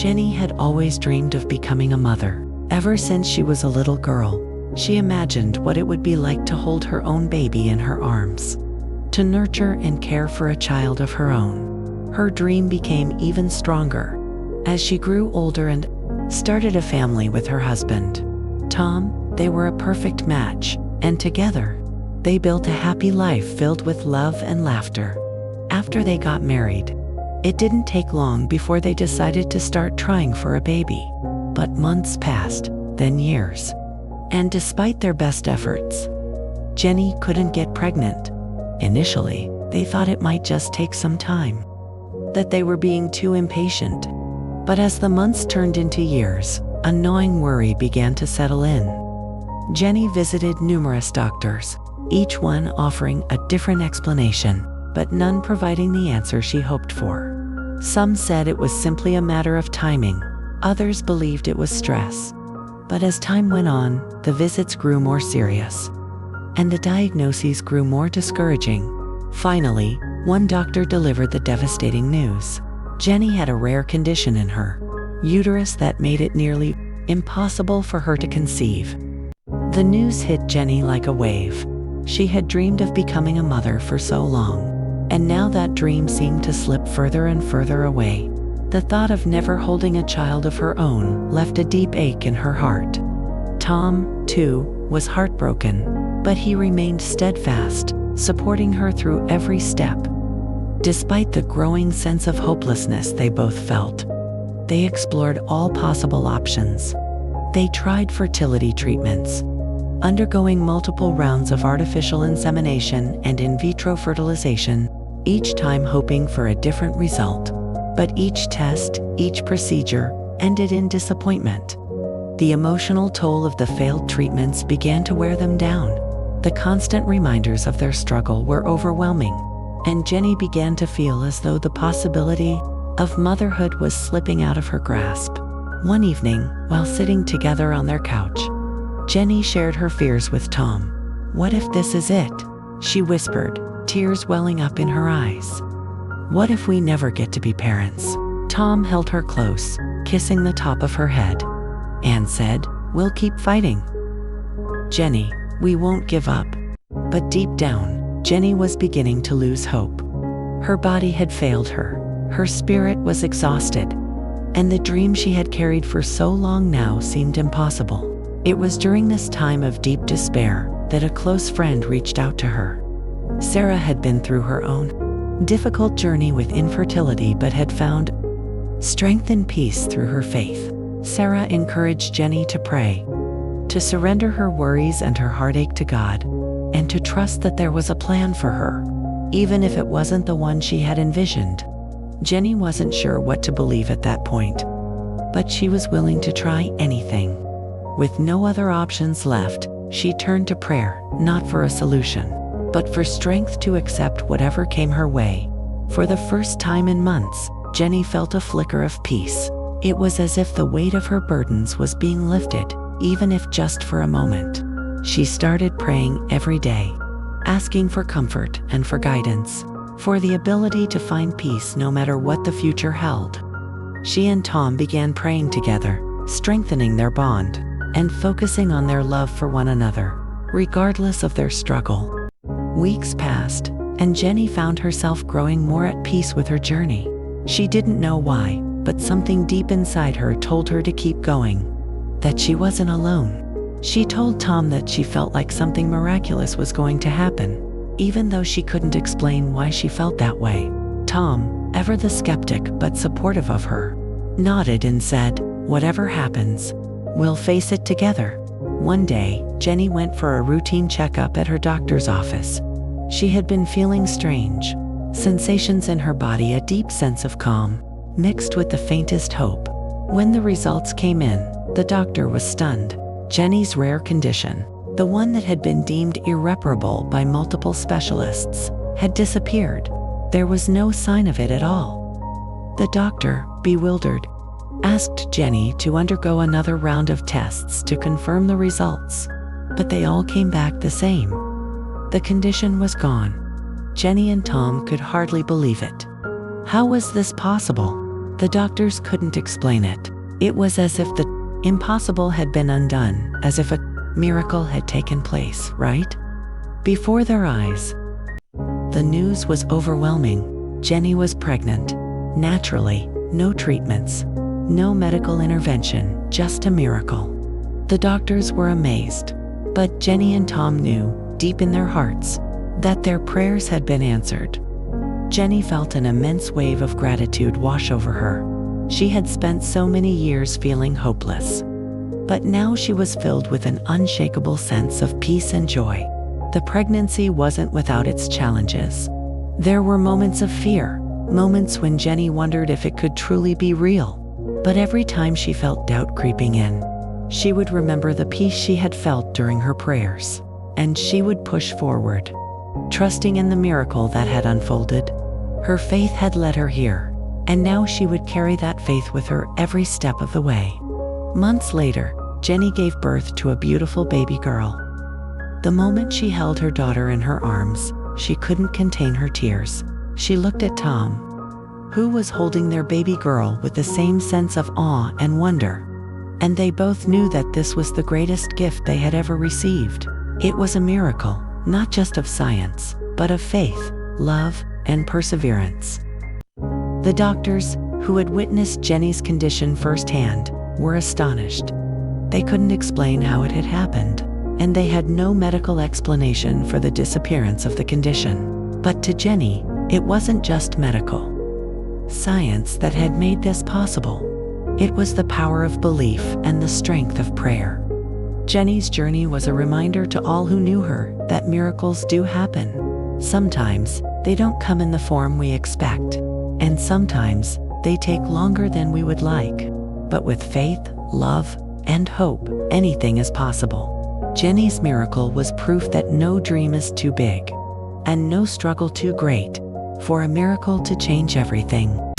Jenny had always dreamed of becoming a mother. Ever since she was a little girl, she imagined what it would be like to hold her own baby in her arms, to nurture and care for a child of her own. Her dream became even stronger as she grew older and started a family with her husband, Tom. They were a perfect match, and together, they built a happy life filled with love and laughter. After they got married, it didn't take long before they decided to start trying for a baby. But months passed, then years. And despite their best efforts, Jenny couldn't get pregnant. Initially, they thought it might just take some time, that they were being too impatient. But as the months turned into years, a gnawing worry began to settle in. Jenny visited numerous doctors, each one offering a different explanation, but none providing the answer she hoped for. Some said it was simply a matter of timing, others believed it was stress. But as time went on, the visits grew more serious, and the diagnoses grew more discouraging. Finally, one doctor delivered the devastating news. Jenny had a rare condition in her uterus that made it nearly impossible for her to conceive. The news hit Jenny like a wave. She had dreamed of becoming a mother for so long, and now that dream seemed to slip further and further away. The thought of never holding a child of her own left a deep ache in her heart. Tom, too, was heartbroken, but he remained steadfast, supporting her through every step. Despite the growing sense of hopelessness they both felt, they explored all possible options. They tried fertility treatments, undergoing multiple rounds of artificial insemination and in vitro fertilization, each time hoping for a different result. But each test, each procedure, ended in disappointment. The emotional toll of the failed treatments began to wear them down. The constant reminders of their struggle were overwhelming, and Jenny began to feel as though the possibility of motherhood was slipping out of her grasp. One evening, while sitting together on their couch, Jenny shared her fears with Tom. "What if this is it?" she whispered, tears welling up in her eyes. "What if we never get to be parents?" Tom held her close, kissing the top of her head, and said, "We'll keep fighting, Jenny, we won't give up." But deep down, Jenny was beginning to lose hope. Her body had failed her, her spirit was exhausted, and the dream she had carried for so long now seemed impossible. It was during this time of deep despair that a close friend reached out to her. Sarah had been through her own difficult journey with infertility but had found strength and peace through her faith. Sarah encouraged Jenny to pray, to surrender her worries and her heartache to God, and to trust that there was a plan for her, even if it wasn't the one she had envisioned. Jenny wasn't sure what to believe at that point, but she was willing to try anything. With no other options left, she turned to prayer, not for a solution, but for strength to accept whatever came her way. For the first time in months, Jenny felt a flicker of peace. It was as if the weight of her burdens was being lifted, even if just for a moment. She started praying every day, asking for comfort and for guidance, for the ability to find peace no matter what the future held. She and Tom began praying together, strengthening their bond, and focusing on their love for one another, regardless of their struggle. Weeks passed, and Jenny found herself growing more at peace with her journey. She didn't know why, but something deep inside her told her to keep going, that she wasn't alone. She told Tom that she felt like something miraculous was going to happen, even though she couldn't explain why she felt that way. Tom, ever the skeptic but supportive of her, nodded and said, "Whatever happens, we'll face it together." One day, Jenny went for a routine checkup at her doctor's office. She had been feeling strange sensations in her body, a deep sense of calm, mixed with the faintest hope. When the results came in, the doctor was stunned. Jenny's rare condition, the one that had been deemed irreparable by multiple specialists, had disappeared. There was no sign of it at all. The doctor, bewildered, asked Jenny to undergo another round of tests to confirm the results, but they all came back the same. The condition was gone. Jenny and Tom could hardly believe it. How was this possible? The doctors couldn't explain it. It was as if the impossible had been undone, as if a miracle had taken place, right? Before their eyes. The news was overwhelming. Jenny was pregnant. Naturally, no treatments, no medical intervention, just a miracle. The doctors were amazed. But Jenny and Tom knew, deep in their hearts, that their prayers had been answered. Jenny felt an immense wave of gratitude wash over her. She had spent so many years feeling hopeless. But now she was filled with an unshakable sense of peace and joy. The pregnancy wasn't without its challenges. There were moments of fear, moments when Jenny wondered if it could truly be real. But every time she felt doubt creeping in, she would remember the peace she had felt during her prayers, and she would push forward, trusting in the miracle that had unfolded. Her faith had led her here, and now she would carry that faith with her every step of the way. Months later, Jenny gave birth to a beautiful baby girl. The moment she held her daughter in her arms, she couldn't contain her tears. She looked at Tom, who was holding their baby girl with the same sense of awe and wonder. And they both knew that this was the greatest gift they had ever received. It was a miracle, not just of science, but of faith, love, and perseverance. The doctors, who had witnessed Jenny's condition firsthand, were astonished. They couldn't explain how it had happened, and they had no medical explanation for the disappearance of the condition. But to Jenny, it wasn't just medical science that had made this possible. It was the power of belief and the strength of prayer. Jenny's journey was a reminder to all who knew her that miracles do happen. Sometimes they don't come in the form we expect, and sometimes they take longer than we would like. But with faith, love, and hope, anything is possible. Jenny's miracle was proof that no dream is too big, and no struggle too great, for a miracle to change everything.